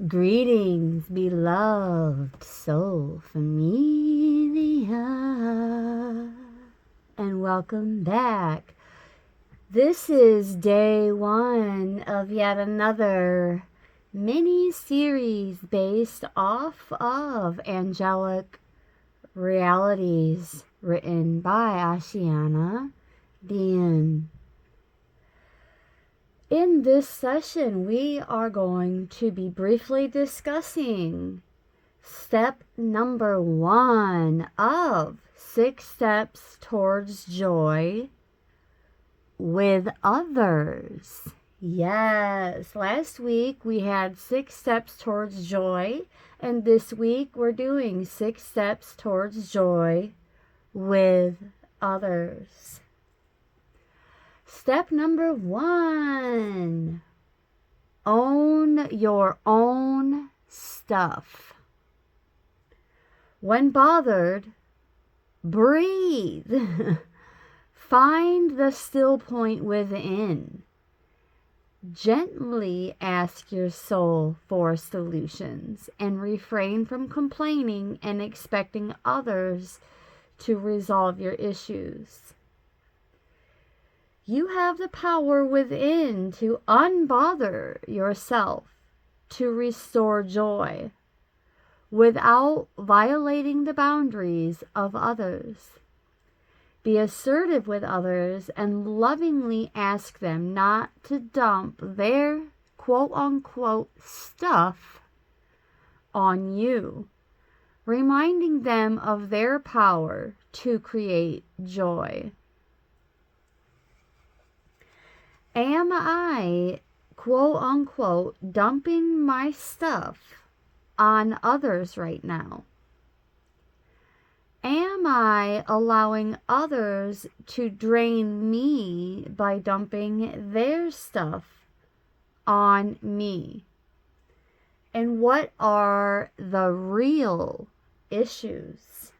Greetings, beloved soul familia, and welcome back. This is day one of yet another mini series based off of angelic realities written by Ashiana Dean. In this session, we are going to be briefly discussing step number 1 of 6 steps towards joy with others. Yes, last week we had 6 steps towards joy, and this week we're doing 6 steps towards joy with others. Step number 1, own your own stuff. When bothered, breathe. Find the still point within. Gently ask your soul for solutions and refrain from complaining and expecting others to resolve your issues. You have the power within to unbother yourself, to restore joy, without violating the boundaries of others. Be assertive with others and lovingly ask them not to dump their quote-unquote stuff on you, reminding them of their power to create joy. Am I, quote-unquote, dumping my stuff on others right now? Am I allowing others to drain me by dumping their stuff on me? And what are the real issues?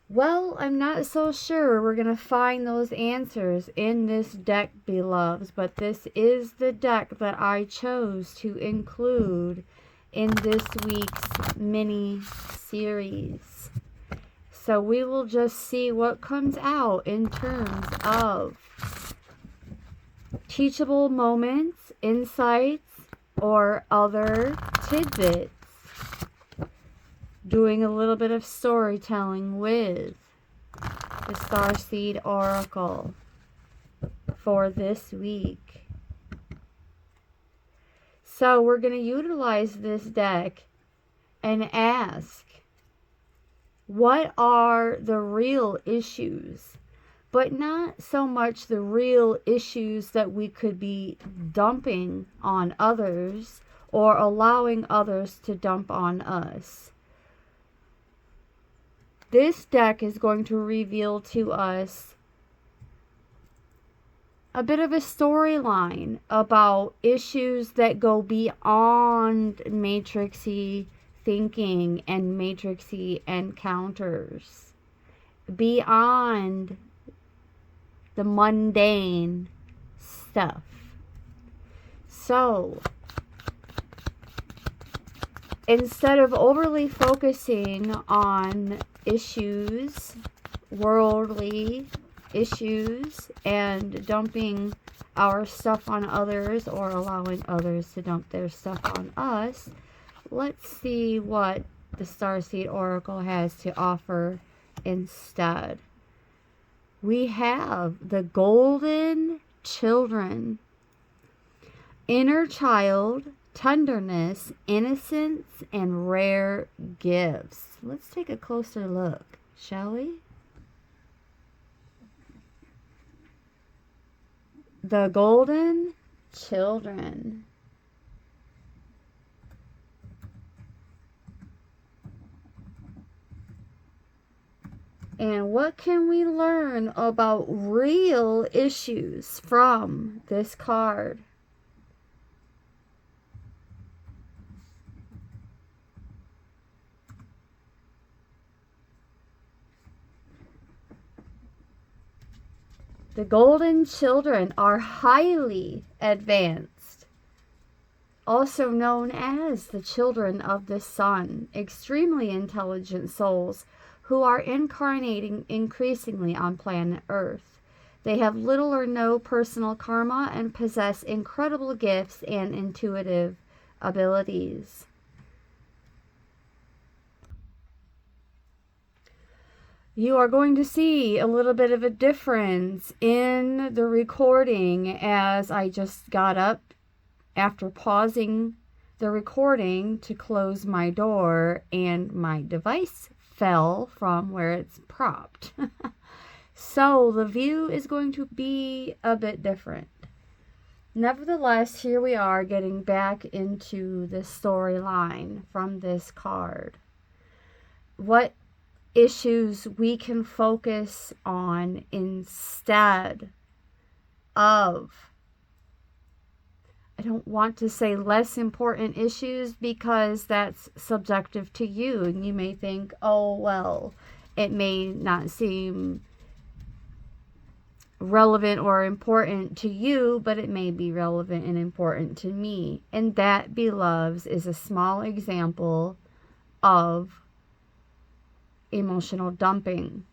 Well, I'm not so sure we're going to find those answers in this deck, beloveds, but this is the deck that I chose to include in this week's mini series. So we will just see what comes out in terms of teachable moments, insights, or other tidbits. Doing a little bit of storytelling with the Starseed Oracle for this week. So we're going to utilize this deck and ask, what are the real issues? But not so much the real issues that we could be dumping on others or allowing others to dump on us. This deck is going to reveal to us a bit of a storyline about issues that go beyond matrixy thinking and matrixy encounters, beyond the mundane stuff. So, instead of overly focusing on issues, worldly issues, and dumping our stuff on others or allowing others to dump their stuff on us, let's see what the Starseed Oracle has to offer instead. We have the Golden Children. Inner child, tenderness, innocence, and rare gifts. Let's take a closer look, shall we? The Golden Children. And what can we learn about real issues from this card? The Golden Children are highly advanced. also known as the children of the sun, extremely intelligent souls who are incarnating increasingly on planet Earth. They have little or no personal karma and possess incredible gifts and intuitive abilities. You are going to see a little bit of a difference in the recording as I just got up after pausing the recording to close my door and my device fell from where it's propped. So the view is going to be a bit different. Nevertheless, here we are getting back into the storyline from this card. What issues we can focus on instead of, I don't want to say less important issues because that's subjective to you, and you may think, oh, well, it may not seem relevant or important to you, but it may be relevant and important to me. And that, beloveds, is a small example of emotional dumping.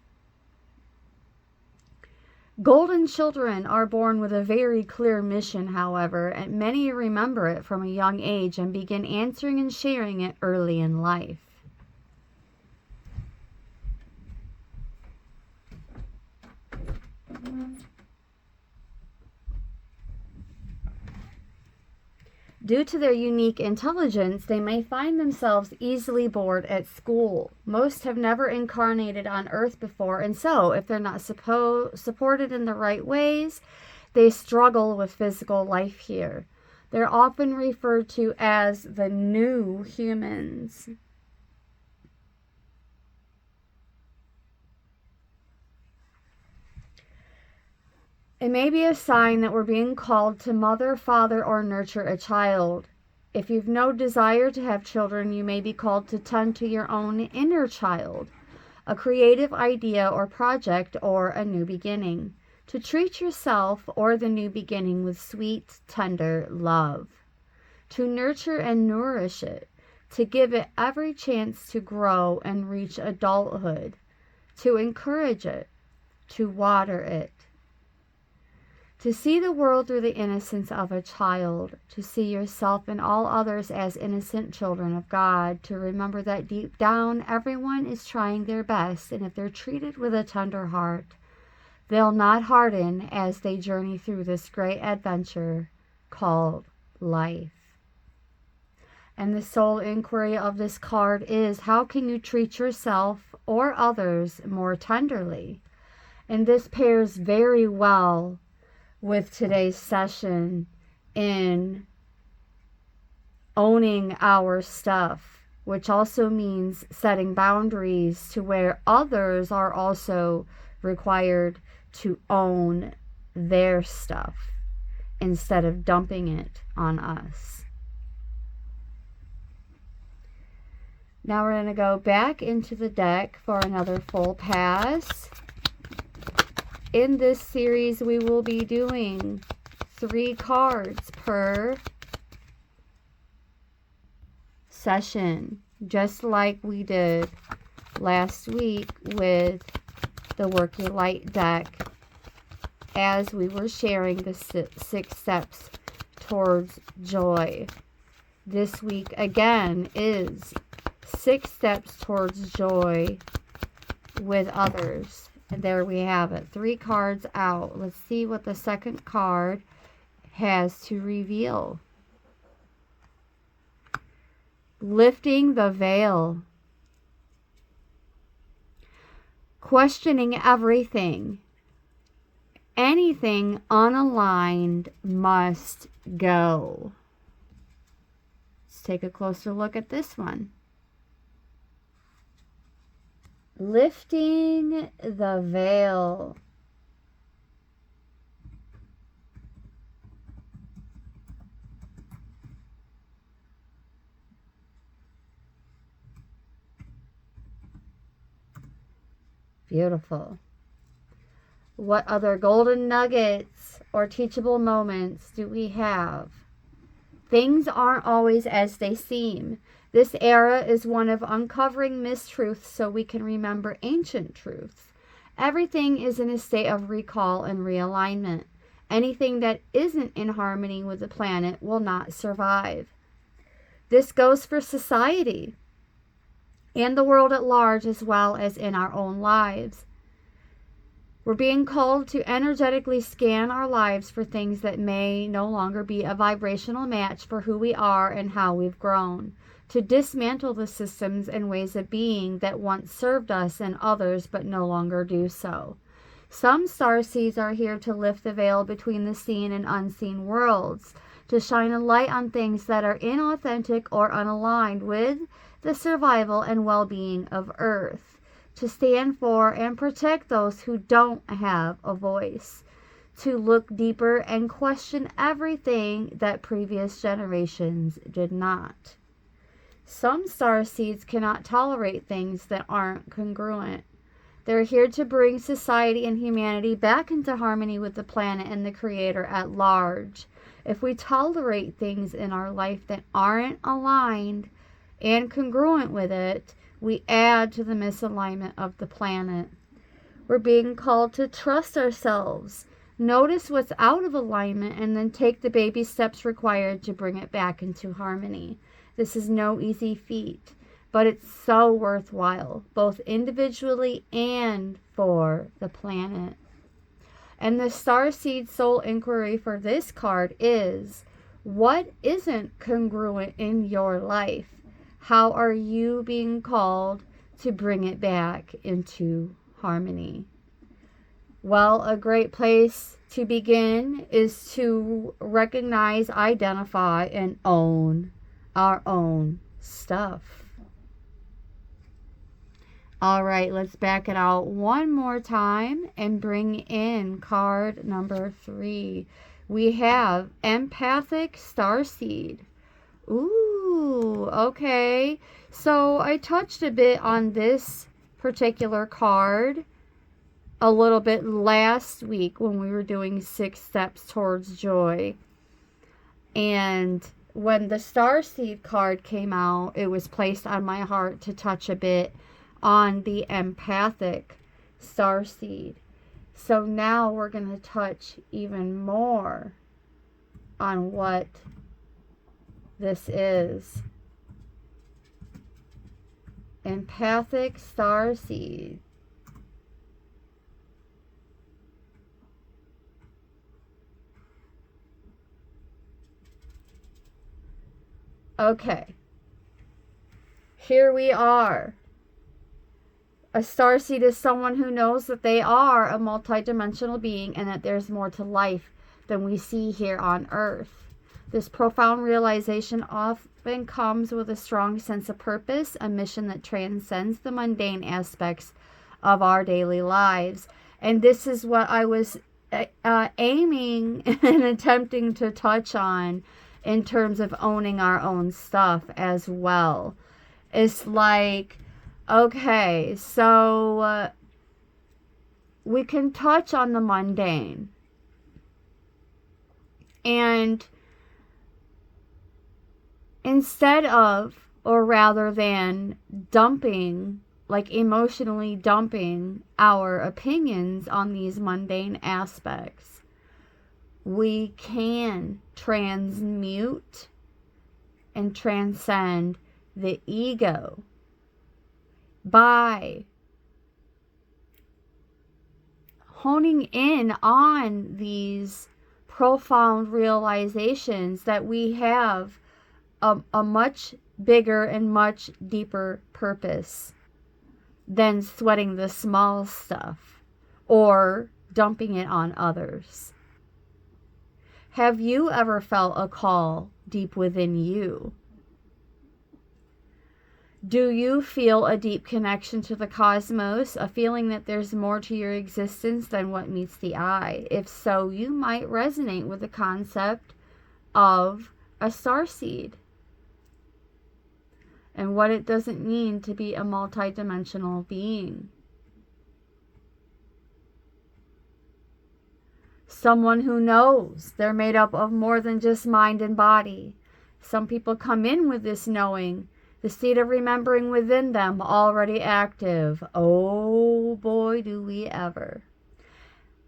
Golden children are born with a very clear mission, however, and many remember it from a young age and begin answering and sharing it early in life. Due to their unique intelligence, they may find themselves easily bored at school. Most have never incarnated on Earth before, and so, if they're not supported in the right ways, they struggle with physical life here. They're often referred to as the new humans. It may be a sign that we're being called to mother, father, or nurture a child. If you've no desire to have children, you may be called to tend to your own inner child, a creative idea or project, or a new beginning. To treat yourself or the new beginning with sweet, tender love. To nurture and nourish it. To give it every chance to grow and reach adulthood. To encourage it. To water it. To see the world through the innocence of a child, to see yourself and all others as innocent children of God, to remember that deep down everyone is trying their best, and if they're treated with a tender heart, they'll not harden as they journey through this great adventure called life. And the soul inquiry of this card is, how can you treat yourself or others more tenderly? And this pairs very well with today's session in owning our stuff, which also means setting boundaries to where others are also required to own their stuff instead of dumping it on us. Now we're going to go back into the deck for another full pass. In this series, we will be doing 3 cards per session, just like we did last week with the Work Your Light deck, as we were sharing the 6 steps towards joy. This week, again, is 6 steps towards joy with others. And there we have it. 3 cards out. Let's see what the second card has to reveal. Lifting the veil. Questioning everything. Anything unaligned must go. Let's take a closer look at this one. Lifting the veil. Beautiful. What other golden nuggets or teachable moments do we have Things aren't always as they seem. This era is one of uncovering mistruths so we can remember ancient truths. Everything is in a state of recall and realignment. Anything that isn't in harmony with the planet will not survive. This goes for society and the world at large, as well as in our own lives. We're being called to energetically scan our lives for things that may no longer be a vibrational match for who we are and how we've grown. To dismantle the systems and ways of being that once served us and others but no longer do so. Some starseeds are here to lift the veil between the seen and unseen worlds, to shine a light on things that are inauthentic or unaligned with the survival and well-being of Earth, to stand for and protect those who don't have a voice, to look deeper and question everything that previous generations did not. Some starseeds cannot tolerate things that aren't congruent. They're here to bring society and humanity back into harmony with the planet and the Creator at large. If we tolerate things in our life that aren't aligned and congruent with it, we add to the misalignment of the planet. We're being called to trust ourselves, notice what's out of alignment, and then take the baby steps required to bring it back into harmony. This is no easy feat, but it's so worthwhile, both individually and for the planet. And the Starseed Soul Inquiry for this card is, what isn't congruent in your life? How are you being called to bring it back into harmony? Well, a great place to begin is to recognize, identify, and own our own stuff. All right, let's back it out one more time and bring in card number 3. We have Empathic Starseed. Ooh, okay. So I touched a bit on this particular card a little bit last week when we were doing 6 steps towards joy. And when the Starseed card came out, it was placed on my heart to touch a bit on the empathic starseed. So now we're going to touch even more on what this is. Empathic starseed. Okay. Here we are. A starseed is someone who knows that they are a multidimensional being and that there's more to life than we see here on Earth. This profound realization often comes with a strong sense of purpose, a mission that transcends the mundane aspects of our daily lives. And this is what I was aiming and attempting to touch on in terms of owning our own stuff as well. It's like, okay, so we can touch on the mundane. And instead of, or rather than dumping, like emotionally dumping our opinions on these mundane aspects, we can transmute and transcend the ego by honing in on these profound realizations that we have a much bigger and much deeper purpose than sweating the small stuff or dumping it on others. Have you ever felt a call deep within you? Do you feel a deep connection to the cosmos, a feeling that there's more to your existence than what meets the eye? If so, you might resonate with the concept of a starseed and what it doesn't mean to be a multidimensional being. Someone who knows they're made up of more than just mind and body. Some people come in with this knowing, the seed of remembering within them already active. Oh boy, do we ever.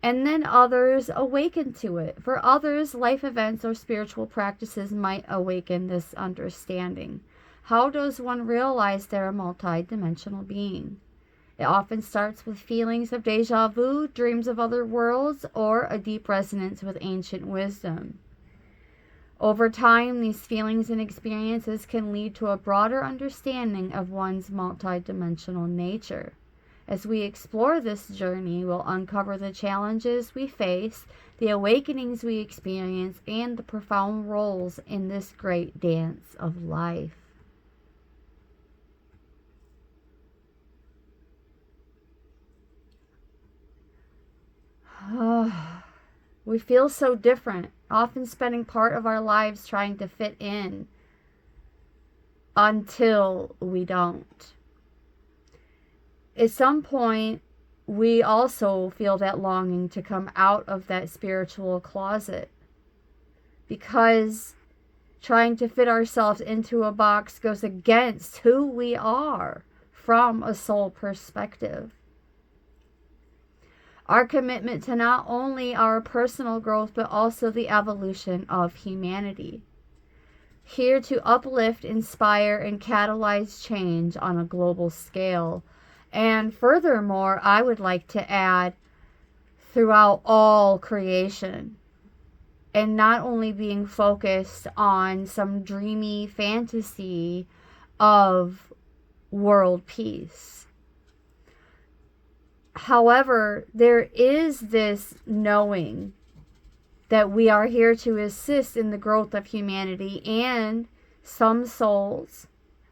And then others awaken to it. For others, life events or spiritual practices might awaken this understanding. How does one realize they're a multi-dimensional being? It often starts with feelings of deja vu, dreams of other worlds, or a deep resonance with ancient wisdom. Over time, these feelings and experiences can lead to a broader understanding of one's multidimensional nature. As we explore this journey, we'll uncover the challenges we face, the awakenings we experience, and the profound roles in this great dance of life. We feel so different, often spending part of our lives trying to fit in until we don't. At some point, we also feel that longing to come out of that spiritual closet, because trying to fit ourselves into a box goes against who we are from a soul perspective. Our commitment to not only our personal growth, but also the evolution of humanity. Here to uplift, inspire, and catalyze change on a global scale. And furthermore, I would like to add, throughout all creation. And not only being focused on some dreamy fantasy of world peace. However, there is this knowing that we are here to assist in the growth of humanity, and some souls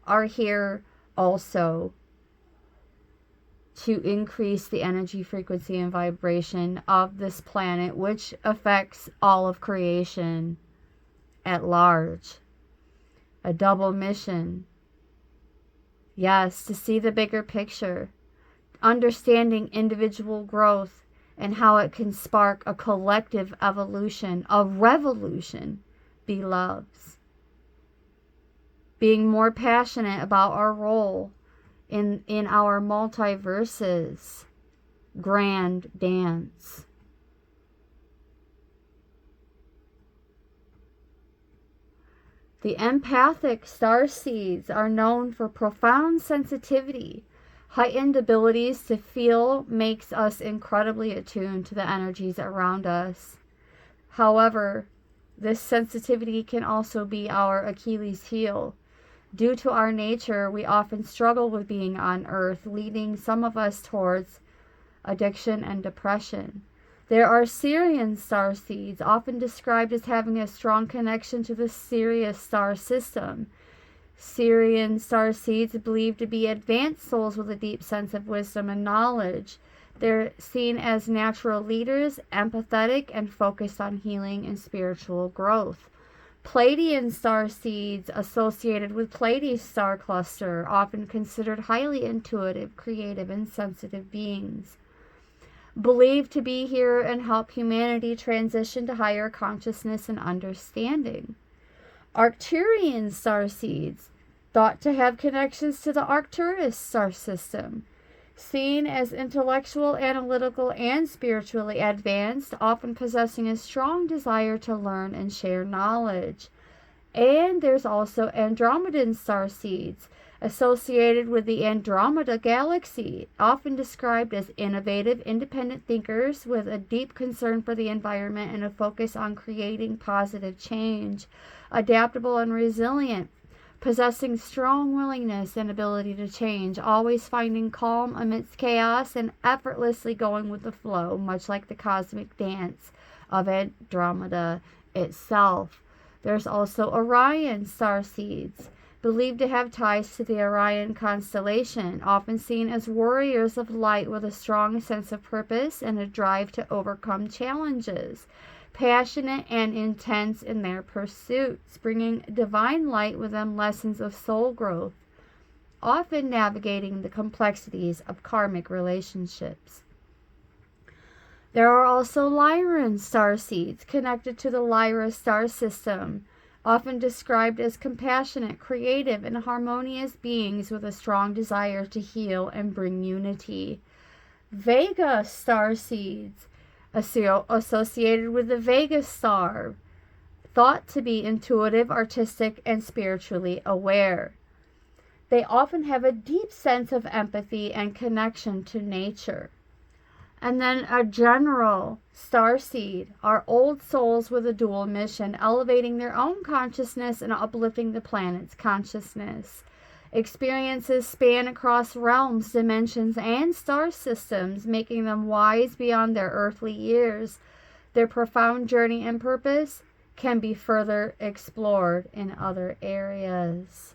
are here also to increase the energy, frequency, and vibration of this planet, which affects all of creation at large. A double mission. Yes, to see the bigger picture. Understanding individual growth and how it can spark a collective evolution, a revolution, beloveds. Being more passionate about our role in our multiverses grand dance. The empathic starseeds are known for profound sensitivity. Heightened abilities to feel makes us incredibly attuned to the energies around us. However, this sensitivity can also be our Achilles heel. Due to our nature, we often struggle with being on Earth, leading some of us towards addiction and depression. There are Sirian starseeds, often described as having a strong connection to the Sirius star system. Sirian starseeds are believed to be advanced souls with a deep sense of wisdom and knowledge. They're seen as natural leaders, empathetic, and focused on healing and spiritual growth. Pleiadian starseeds associated with Pleiades star cluster, often considered highly intuitive, creative, and sensitive beings. Believed to be here and help humanity transition to higher consciousness and understanding. Arcturian starseeds, thought to have connections to the Arcturus star system. Seen as intellectual, analytical, and spiritually advanced, often possessing a strong desire to learn and share knowledge. And there's also Andromedan starseeds, associated with the Andromeda galaxy, often described as innovative, independent thinkers with a deep concern for the environment and a focus on creating positive change, adaptable and resilient, possessing strong willingness and ability to change, always finding calm amidst chaos and effortlessly going with the flow, much like the cosmic dance of Andromeda itself. There's also Orion starseeds, believed to have ties to the Orion constellation, often seen as warriors of light with a strong sense of purpose and a drive to overcome challenges. Passionate and intense in their pursuits, bringing divine light with them lessons of soul growth, often navigating the complexities of karmic relationships. There are also Lyran starseeds connected to the Lyra star system, often described as compassionate, creative, and harmonious beings with a strong desire to heal and bring unity. Vega starseeds, associated with the Vega star, thought to be intuitive, artistic, and spiritually aware. They often have a deep sense of empathy and connection to nature. And then a general starseed are old souls with a dual mission, elevating their own consciousness and uplifting the planet's consciousness. Experiences span across realms, dimensions, and star systems, making them wise beyond their earthly years. Their profound journey and purpose can be further explored in other areas.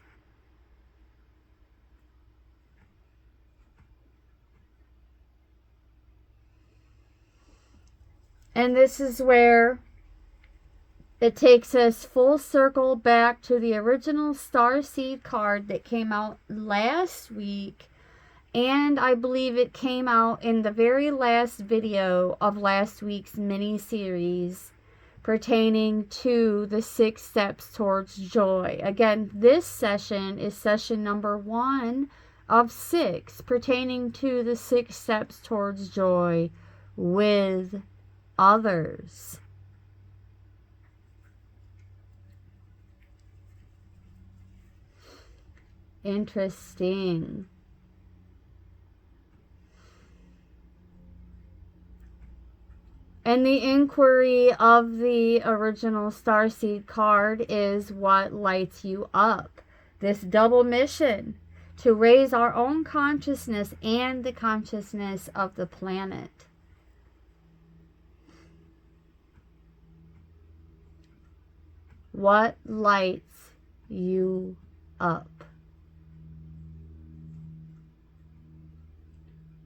And this is where it takes us full circle back to the original Starseed card that came out last week. And I believe it came out in the very last video of last week's mini-series pertaining to the 6 steps towards joy. Again, this session is session number 1 of 6 pertaining to the 6 steps towards joy with others. Interesting. And the inquiry of the original Starseed card is what lights you up. This double mission to raise our own consciousness and the consciousness of the planet. What lights you up?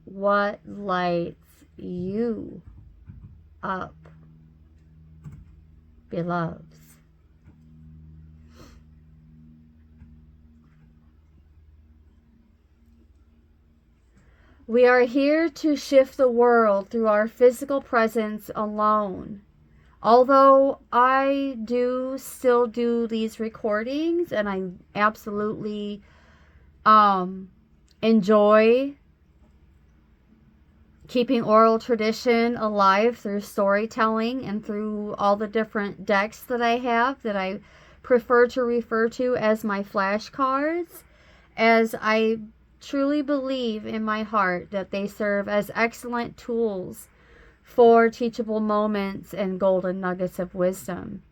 What lights you up, beloveds? We are here to shift the world through our physical presence alone. Although I do still do these recordings and I absolutely enjoy keeping oral tradition alive through storytelling and through all the different decks that I have that I prefer to refer to as my flashcards, as I truly believe in my heart that they serve as excellent tools for teachable moments and golden nuggets of wisdom,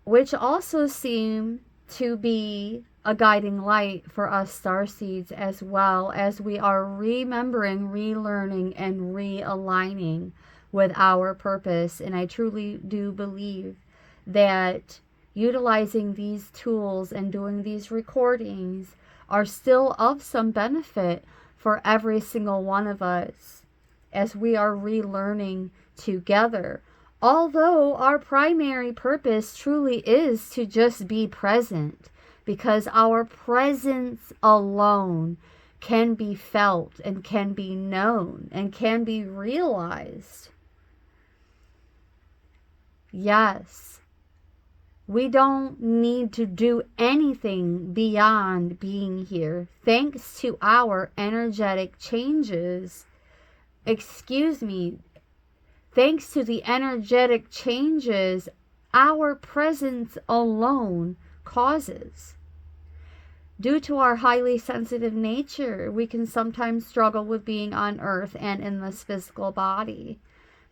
which also seem to be a guiding light for us starseeds as well, as we are remembering, relearning, and realigning with our purpose. And I truly do believe that utilizing these tools and doing these recordings are still of some benefit for every single one of us as we are relearning together. Although our primary purpose truly is to just be present, because our presence alone can be felt and can be known and can be realized. Yes, we don't need to do anything beyond being here. Thanks to our energetic changes, thanks to the energetic changes our presence alone causes. Due to our highly sensitive nature, we can sometimes struggle with being on earth and in this physical body,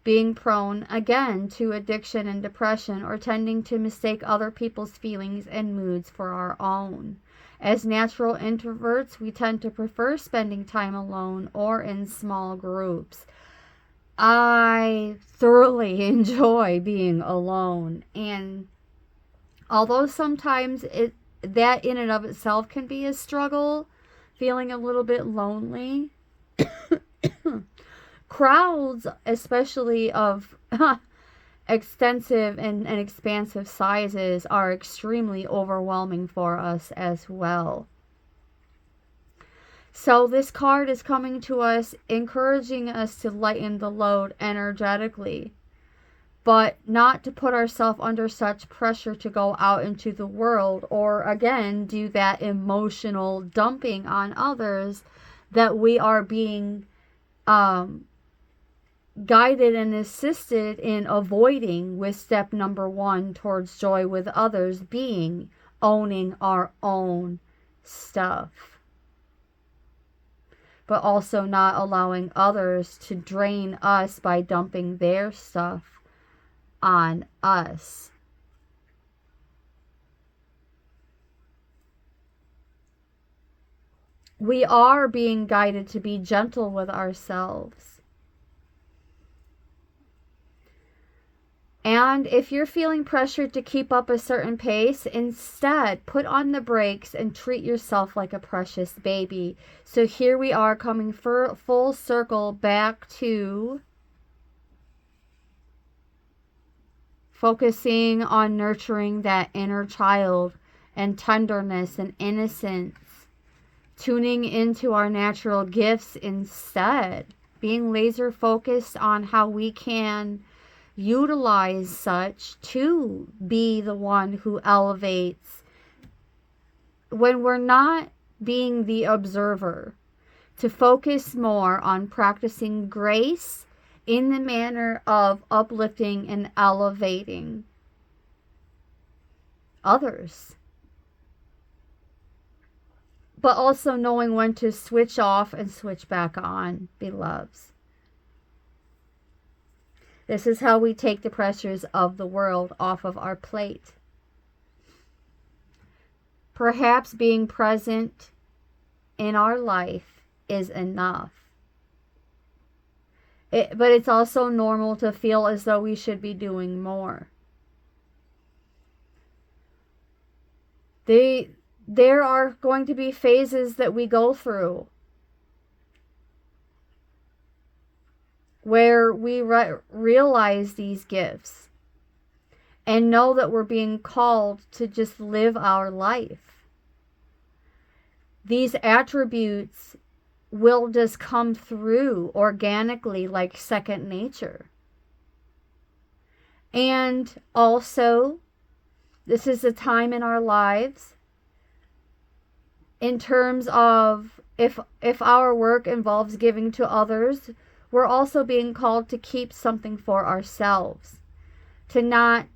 being prone again to addiction and depression, or tending to mistake other people's feelings and moods for our own. As natural introverts, we tend to prefer spending time alone or in small groups. I thoroughly enjoy being alone, and although sometimes that in and of itself can be a struggle, feeling a little bit lonely, crowds, especially of extensive and expansive sizes, are extremely overwhelming for us as well. So this card is coming to us, encouraging us to lighten the load energetically. but not to put ourselves under such pressure to go out into the world or, again, do that emotional dumping on others that we are being guided and assisted in avoiding with step number 1 towards joy with others, being owning our own stuff, but also not allowing others to drain us by dumping their stuff on us. We are being guided to be gentle with ourselves. And if you're feeling pressured to keep up a certain pace, instead put on the brakes and treat yourself like a precious baby. So here we are coming full circle back to focusing on nurturing that inner child and tenderness and innocence. Tuning into our natural gifts instead. Being laser focused on how we can utilize such to be the one who elevates. When we're not being the observer, to focus more on practicing grace in the manner of uplifting and elevating others. But also knowing when to switch off and switch back on, beloveds. This is how we take the pressures of the world off of our plate. Perhaps being present in our life is enough. But it's also normal to feel as though we should be doing more. There are going to be phases that we go through where we realize these gifts and know that we're being called to just live our life. These attributes will just come through organically like second nature. And also, this is a time in our lives in terms of if our work involves giving to others, we're also being called to keep something for ourselves, to not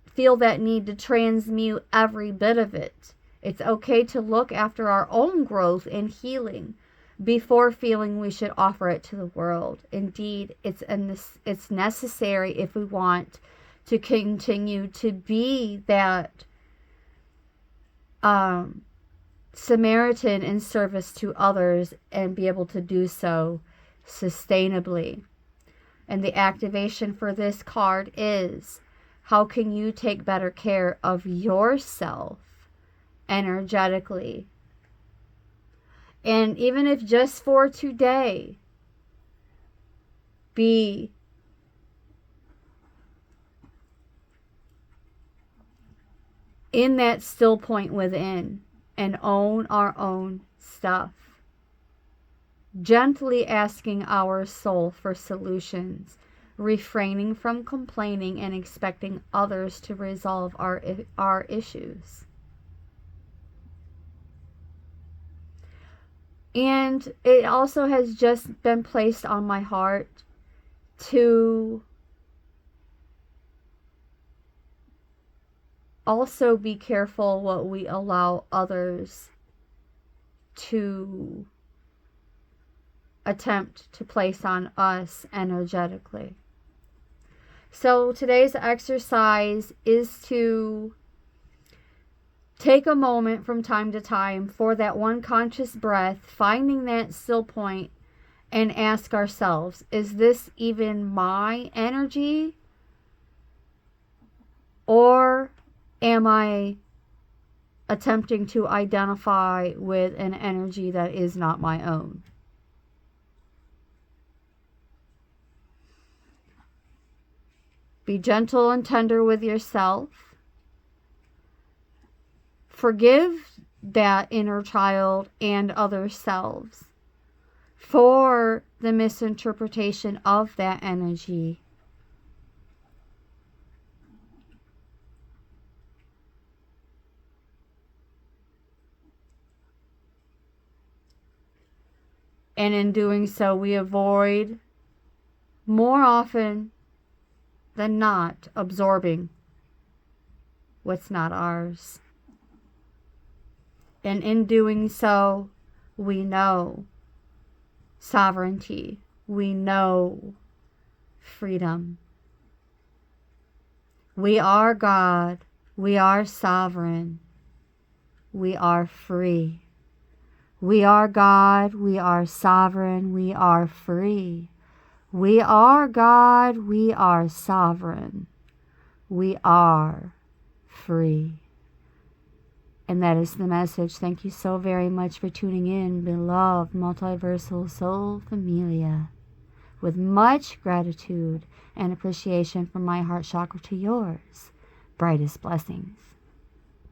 feel that need to transmute every bit of it. It's okay to look after our own growth and healing before feeling we should offer it to the world. Indeed, it's necessary if we want to continue to be that Samaritan in service to others and be able to do so sustainably. And the activation for this card is, how can you take better care of yourself energetically? And even if just for today, be in that still point within and own our own stuff. Gently asking our soul for solutions, refraining from complaining and expecting others to resolve our issues. And it also has just been placed on my heart to also be careful what we allow others to attempt to place on us energetically. So today's exercise is to take a moment from time to time for that one conscious breath, finding that still point, and ask ourselves, is this even my energy? Or am I attempting to identify with an energy that is not my own? Be gentle and tender with yourself. Forgive that inner child and other selves for the misinterpretation of that energy. And in doing so, we avoid, more often than not, absorbing what's not ours. And in doing so, we know sovereignty. We know freedom. We are God. We are sovereign. We are free. We are God. We are sovereign. We are free. We are God. We are sovereign. We are free. And that is the message. Thank you so very much for tuning in, beloved multiversal soul familia. With much gratitude and appreciation from my heart chakra to yours. Brightest blessings.